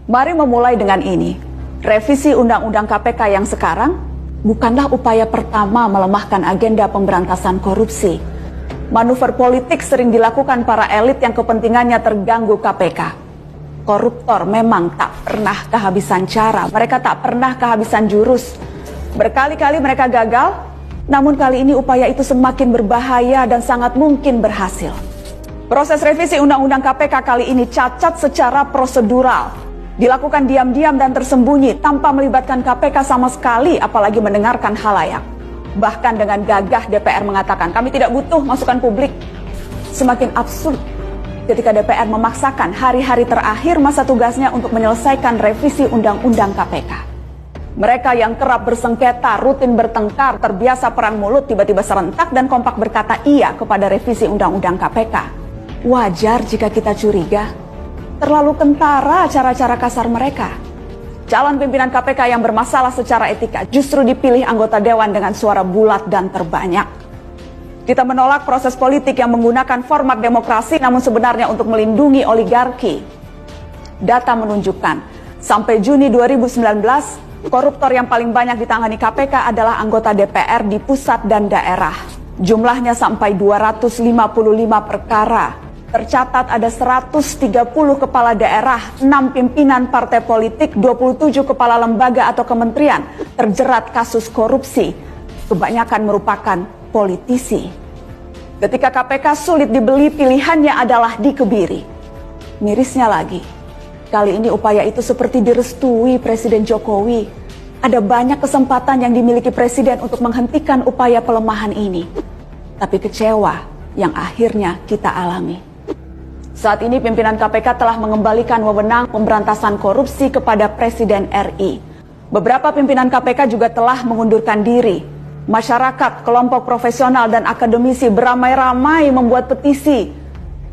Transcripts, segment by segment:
Mari memulai dengan ini. Revisi Undang-Undang KPK yang sekarang bukanlah upaya pertama melemahkan agenda pemberantasan korupsi. Manuver politik sering dilakukan para elit yang kepentingannya terganggu KPK. Koruptor memang tak pernah kehabisan cara, mereka tak pernah kehabisan jurus. Berkali-kali mereka gagal, namun kali ini upaya itu semakin berbahaya dan sangat mungkin berhasil. Proses revisi Undang-Undang KPK kali ini cacat secara prosedural. Dilakukan diam-diam dan tersembunyi tanpa melibatkan KPK sama sekali, apalagi mendengarkan khalayak. Bahkan dengan gagah DPR mengatakan kami tidak butuh masukan publik. Semakin absurd ketika DPR memaksakan hari-hari terakhir masa tugasnya untuk menyelesaikan revisi Undang-Undang KPK. Mereka yang kerap bersengketa, rutin bertengkar, terbiasa perang mulut, tiba-tiba serentak dan kompak berkata iya kepada revisi Undang-Undang KPK. Wajar jika kita curiga. Terlalu kentara cara-cara kasar mereka. Calon pimpinan KPK yang bermasalah secara etika justru dipilih anggota dewan dengan suara bulat dan terbanyak. Kita menolak proses politik yang menggunakan format demokrasi namun sebenarnya untuk melindungi oligarki. Data menunjukkan, sampai Juni 2019, koruptor yang paling banyak ditangani KPK adalah anggota DPR di pusat dan daerah. Jumlahnya sampai 255 perkara. Tercatat ada 130 kepala daerah, 6 pimpinan partai politik, 27 kepala lembaga atau kementerian terjerat kasus korupsi. Kebanyakan merupakan politisi. Ketika KPK sulit dibeli, pilihannya adalah dikebiri. Mirisnya lagi, kali ini upaya itu seperti direstui Presiden Jokowi. Ada banyak kesempatan yang dimiliki Presiden untuk menghentikan upaya pelemahan ini. Tapi kecewa yang akhirnya kita alami. Saat ini pimpinan KPK telah mengembalikan wewenang pemberantasan korupsi kepada Presiden RI. Beberapa pimpinan KPK juga telah mengundurkan diri. Masyarakat, kelompok profesional dan akademisi beramai-ramai membuat petisi.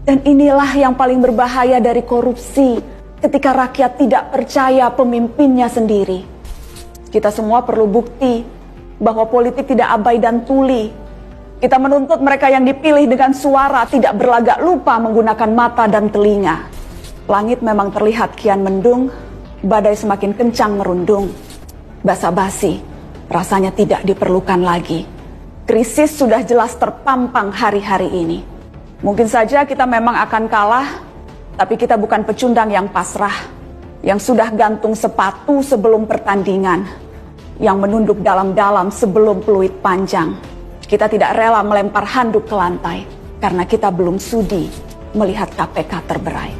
Dan inilah yang paling berbahaya dari korupsi, ketika rakyat tidak percaya pemimpinnya sendiri. Kita semua perlu bukti bahwa politik tidak abai dan tuli. Kita menuntut mereka yang dipilih dengan suara tidak berlagak lupa menggunakan mata dan telinga. Langit memang terlihat kian mendung, badai semakin kencang merundung. Basa-basi rasanya tidak diperlukan lagi. Krisis sudah jelas terpampang hari-hari ini. Mungkin saja kita memang akan kalah, tapi kita bukan pecundang yang pasrah, yang sudah gantung sepatu sebelum pertandingan, yang menunduk dalam-dalam sebelum peluit panjang. Kita tidak rela melempar handuk ke lantai karena kita belum sudi melihat KPK terberai.